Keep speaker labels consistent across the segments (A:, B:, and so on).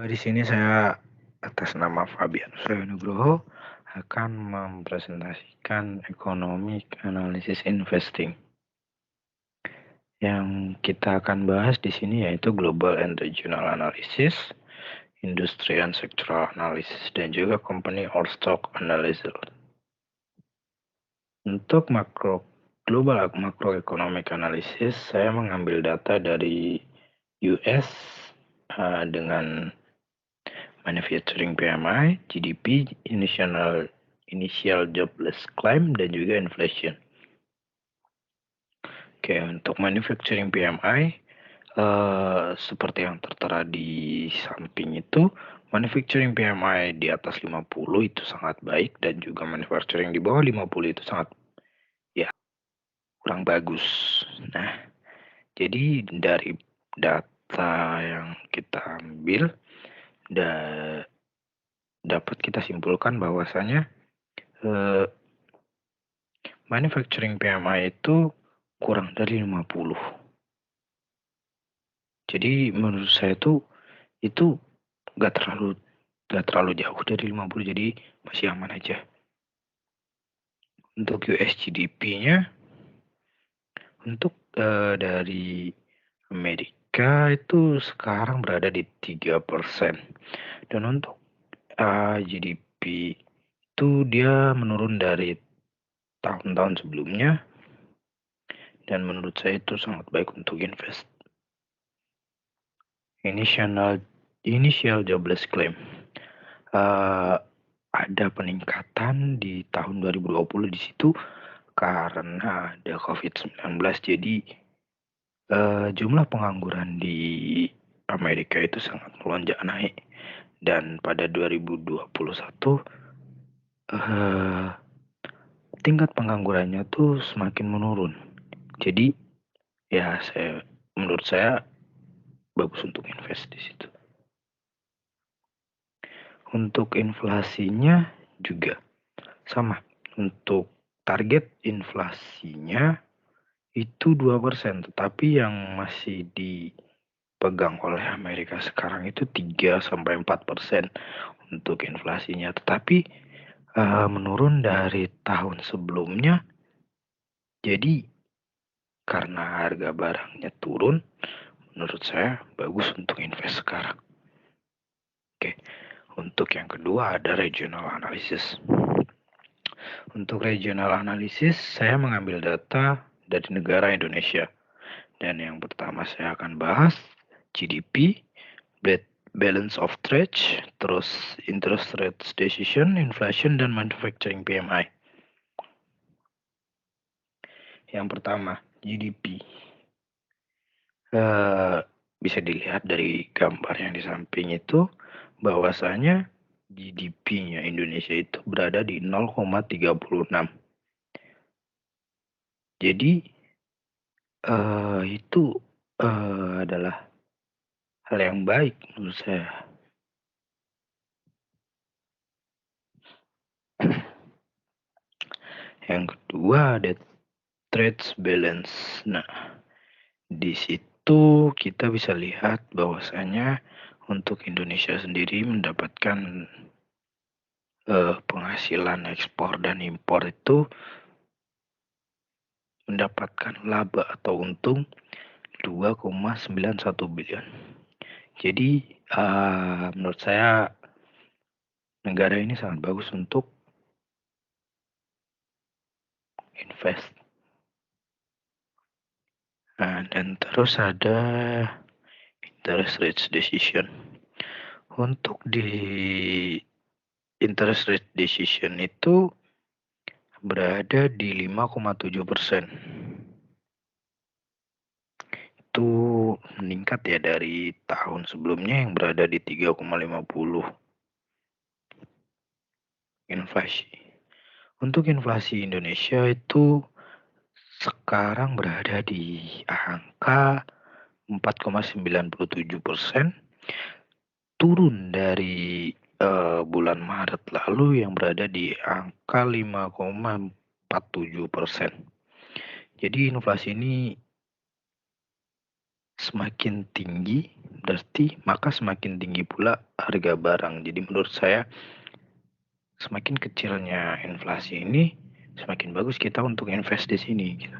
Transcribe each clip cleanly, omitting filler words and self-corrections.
A: Di sini saya atas nama Fabian Nugroho akan mempresentasikan Economic Analysis Investing. Yang kita akan bahas di sini yaitu Global and Regional Analysis, Industry and Sectoral Analysis, dan juga Company or Stock Analysis. Untuk Global Macroeconomic Analysis, saya mengambil data dari US dengan manufacturing PMI, GDP, initial jobless claim, dan juga inflation. Oke, untuk manufacturing PMI, seperti yang tertera di samping itu, manufacturing PMI di atas 50 itu sangat baik, dan juga manufacturing di bawah 50 itu sangat kurang bagus. Nah, jadi dari data yang kita ambil, dapat kita simpulkan bahwasanya manufacturing PMI itu kurang dari 50. Jadi menurut saya itu nggak terlalu jauh dari 50, jadi masih aman aja. Untuk US GDP-nya, untuk dari Amerika itu sekarang berada di 3%. Dan untuk GDP itu dia menurun dari tahun-tahun sebelumnya, dan menurut saya itu sangat baik untuk invest. Initial jobless claim. Ada peningkatan di tahun 2020 di situ karena ada COVID-19. Jadi jumlah pengangguran di Amerika itu sangat melonjak naik, dan pada 2021 tingkat penganggurannya tuh semakin menurun. Jadi ya menurut saya bagus untuk invest di situ. Untuk inflasinya juga sama. Untuk target inflasinya itu 2%, tetapi yang masih dipegang oleh Amerika sekarang itu 3-4% untuk inflasinya. Tetapi menurun dari tahun sebelumnya. Jadi karena harga barangnya turun, menurut saya bagus untuk invest sekarang. Oke. Untuk yang kedua ada regional analysis. Untuk regional analysis, saya mengambil data dari negara Indonesia. Dan yang pertama saya akan bahas GDP, balance of trade, terus interest rate decision, inflation, dan manufacturing PMI. Yang pertama, GDP. Bisa dilihat dari gambar yang di samping itu, bahwasanya GDP-nya Indonesia itu berada di 0,36. Jadi itu adalah hal yang baik menurut saya. Yang kedua ada trade balance. Nah, di situ kita bisa lihat bahwasanya untuk Indonesia sendiri mendapatkan penghasilan ekspor dan impor itu mendapatkan laba atau untung 2,91 billion. Jadi menurut saya negara ini sangat bagus untuk invest. Nah, dan terus ada interest rate decision. Untuk di interest rate decision itu berada di 5,7%. Itu meningkat ya dari tahun sebelumnya yang berada di 3,50. Inflasi. Untuk inflasi Indonesia itu sekarang berada di angka 4,97%, turun dari bulan Maret lalu yang berada di angka 5,47%. Jadi inflasi ini semakin tinggi berarti maka semakin tinggi pula harga barang. Jadi menurut saya semakin kecilnya inflasi ini semakin bagus kita untuk invest di sini gitu.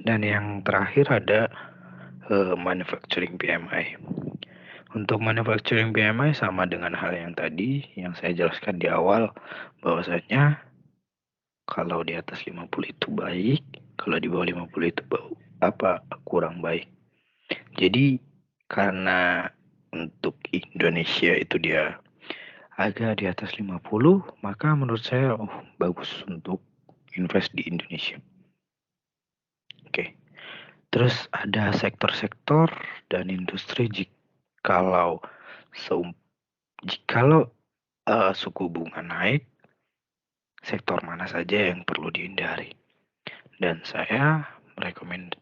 A: Dan yang terakhir ada manufacturing PMI. Untuk manufacturing PMI sama dengan hal yang tadi yang saya jelaskan di awal, bahwasanya kalau di atas 50 itu baik, kalau di bawah 50 itu kurang baik. Jadi karena untuk Indonesia itu dia agak di atas 50, maka menurut saya bagus untuk invest di Indonesia. Oke. Terus ada sektor-sektor dan industri jikalau suku bunga naik, sektor mana saja yang perlu dihindari. Dan saya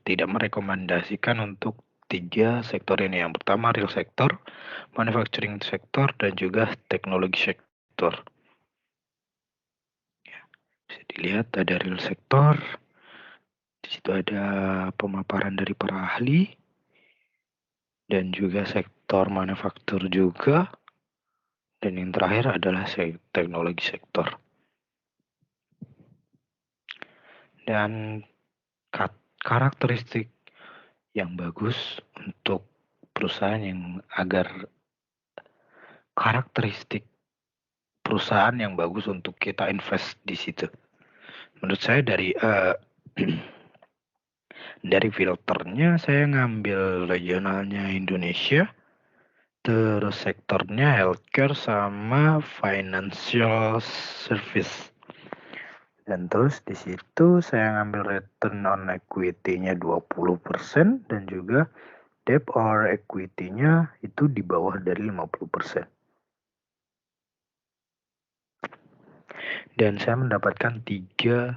A: tidak merekomendasikan untuk 3 sektor ini. Yang pertama real sektor, manufacturing sektor, dan juga teknologi sektor. Ya, bisa dilihat ada real sektor, di situ ada pemaparan dari para ahli, dan juga sektor manufaktur juga, dan yang terakhir adalah teknologi sektor. Dan karakteristik yang bagus untuk perusahaan karakteristik perusahaan yang bagus untuk kita invest di situ. Menurut saya dari filternya saya ngambil regionalnya Indonesia, terus sektornya healthcare sama financial service. Dan terus di situ saya ngambil return on equity-nya 20% dan juga debt or equity-nya itu di bawah dari 50%. Dan saya mendapatkan tiga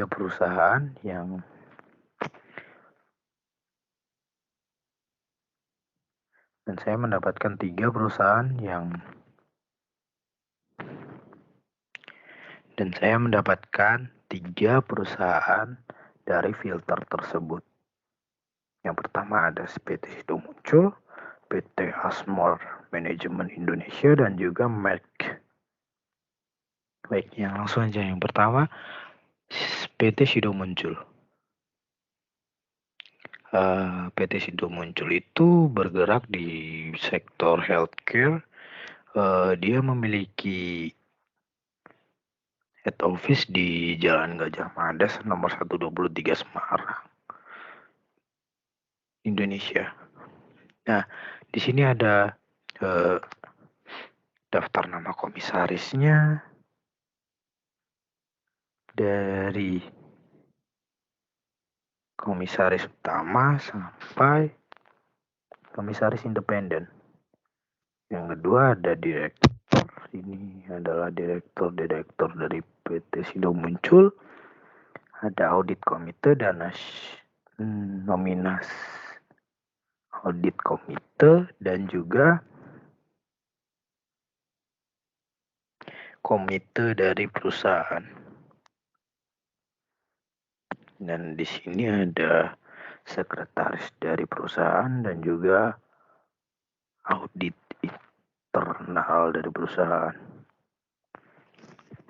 A: perusahaan yang dari filter tersebut. Yang pertama ada PT Sido Muncul, PT Asmor Management Indonesia, dan juga Merck. Baik, yang langsung aja yang pertama PT Sido Muncul. PT Sido Muncul itu bergerak di sektor healthcare. Dia memiliki head office di Jalan Gajah Mada nomor 123 Semarang, Indonesia. Nah, di sini ada daftar nama komisarisnya dari komisaris utama sampai komisaris independen. Yang kedua ada direktur. Ini adalah direktur dari PT Sido Muncul. Ada audit komite dan nominasi audit komite dan juga komite dari perusahaan. Dan di sini ada sekretaris dari perusahaan dan juga audit internal dari perusahaan.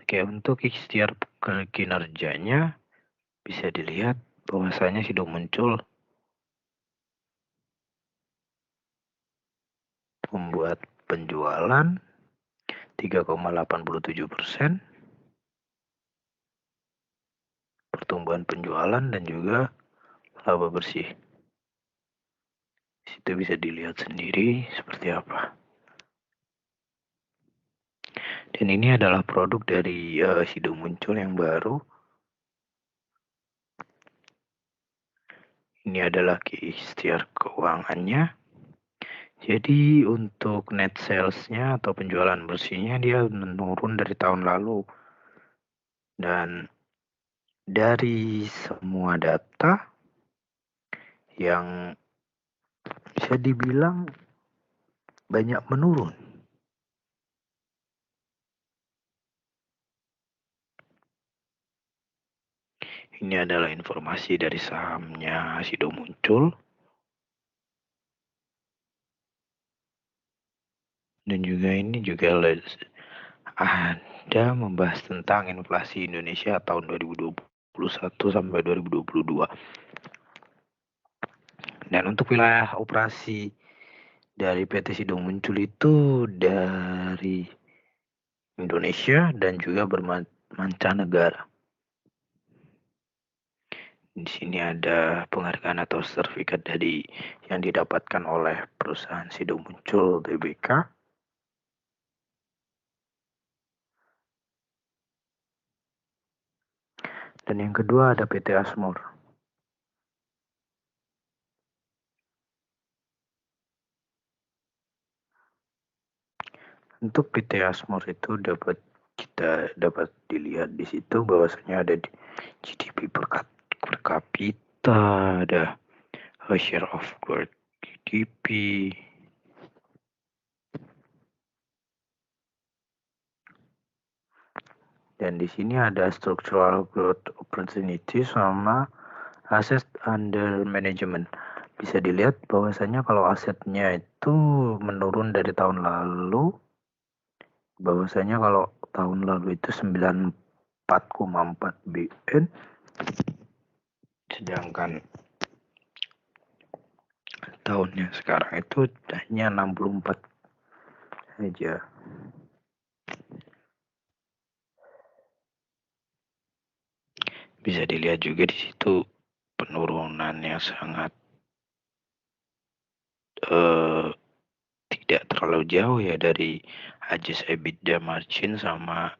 A: Oke, untuk ikhtiar kinerjanya bisa dilihat bahwasanya Sido Muncul membuat penjualan 3,87%, pertumbuhan penjualan dan juga laba bersih. Situ bisa dilihat sendiri seperti apa. Dan ini adalah produk dari Sido Muncul yang baru. Ini adalah ikhtiar keuangannya. Jadi untuk net sales-nya atau penjualan bersihnya dia menurun dari tahun lalu. Dan dari semua data yang bisa dibilang banyak menurun. Ini adalah informasi dari sahamnya Sido Muncul. Dan juga ini juga ada membahas tentang inflasi Indonesia tahun 2021 sampai 2022. Dan untuk wilayah operasi dari PT Sido Muncul itu dari Indonesia dan juga bermancanegara. Di sini ada penghargaan atau sertifikat dari yang didapatkan oleh perusahaan Sido Muncul Tbk. Dan yang kedua ada PT Asmor. Untuk PT Asmor itu kita dapat dilihat di situ bahwasanya ada di GDP per kapita, ada share of growth GDP, dan di sini ada structural growth opportunity sama asset under management. Bisa dilihat bahwasanya kalau asetnya itu menurun dari tahun lalu, bahwasanya kalau tahun lalu itu 94,4 BN, sedangkan tahunnya sekarang itu hanya 64 saja. Bisa dilihat juga di situ penurunannya sangat tidak terlalu jauh ya dari adjusted EBITDA margin sama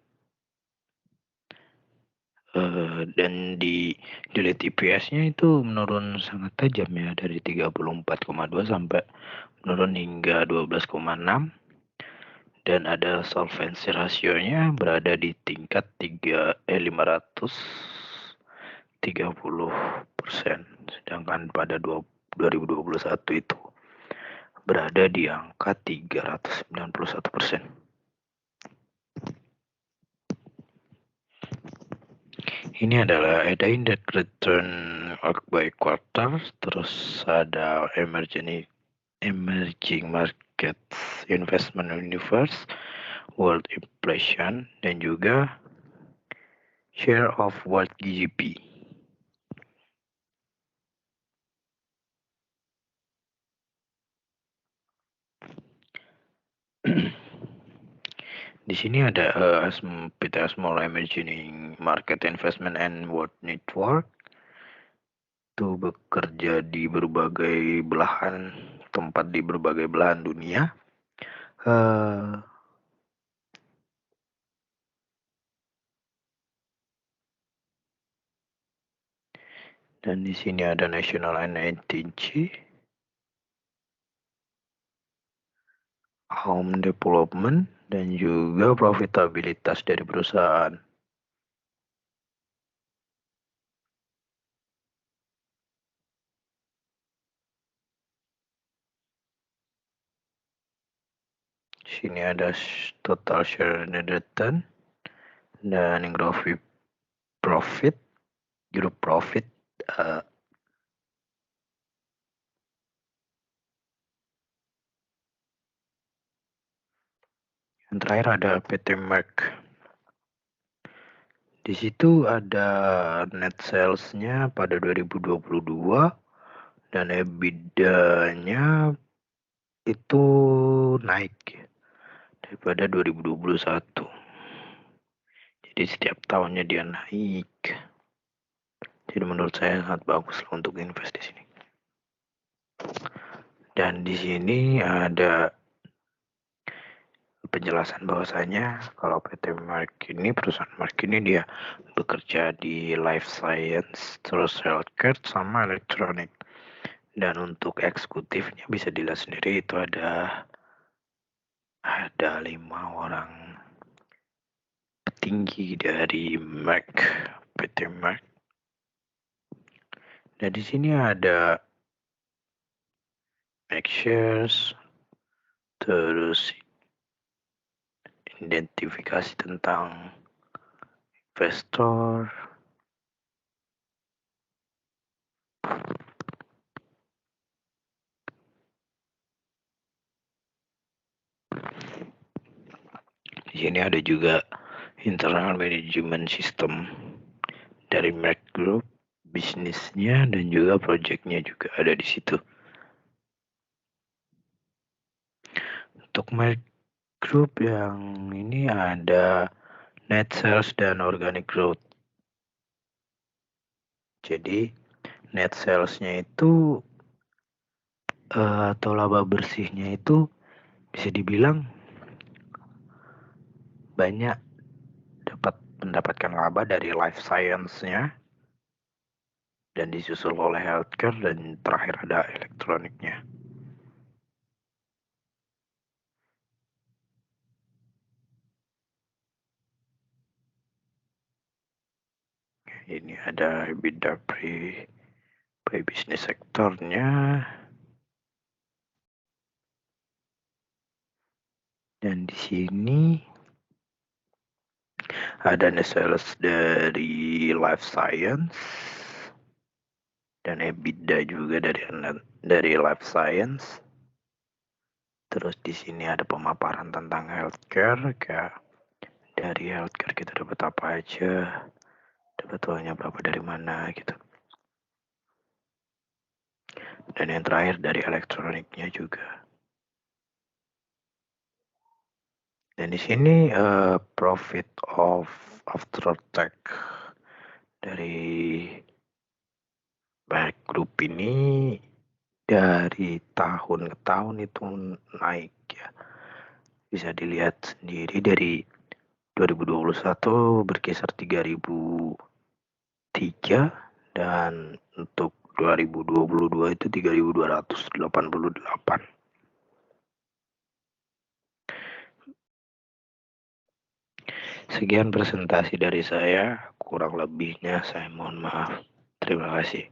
A: dan di delete EPS-nya itu menurun sangat tajam ya dari 34,2 sampai menurun hingga 12,6, dan ada solvency ratio-nya berada di tingkat 530%, sedangkan pada 2021 itu berada di angka 391%. Ini adalah ada index return by quarter, terus ada emerging markets investment universe, world inflation, dan juga share of world GDP. Di sini ada PT Small Emerging Market Investment and World Network. Itu bekerja di berbagai belahan tempat di berbagai belahan dunia. Dan di sini ada National NTG, Home Development, dan juga profitabilitas dari perusahaan. Di sini ada total share return dan gross profit, group profit. Yang terakhir ada PT Merck. Di situ ada net sales-nya pada 2022 dan EBITDA-nya itu naik daripada 2021. Jadi setiap tahunnya dia naik. Jadi menurut saya sangat bagus untuk invest di sini. Dan di sini ada penjelasan bahwasanya kalau PT Merck ini, perusahaan Merck ini dia bekerja di life science, terus healthcare sama elektronik. Dan untuk eksekutifnya bisa dilihat sendiri itu ada 5 orang petinggi dari Merck, PT Merck. Dan di sini ada make shares, terus identifikasi tentang investor, Di sini ada juga internal management system dari Merck Group, bisnisnya dan juga projectnya juga ada di situ. Untuk Merck Group yang ini ada net sales dan organic growth. Jadi net sales-nya itu atau laba bersihnya itu bisa dibilang banyak mendapatkan laba dari life science-nya dan disusul oleh healthcare dan terakhir ada elektroniknya. Ini ada EBITDA pre bisnis sektornya. Dan di sini ada net sales dari life science dan EBITDA juga dari life science. Terus di sini ada pemaparan tentang healthcare, kayak dari healthcare kita dapat apa aja, dapat uangnya berapa dari mana gitu. Dan yang terakhir dari elektroniknya juga. Dan di sini profit of after tax dari Merck Group ini dari tahun ke tahun itu naik ya. Bisa dilihat sendiri dari 2021 berkisar 3.003 dan untuk 2022 itu 3.288. Sekian presentasi dari saya, kurang lebihnya saya mohon maaf. Terima kasih.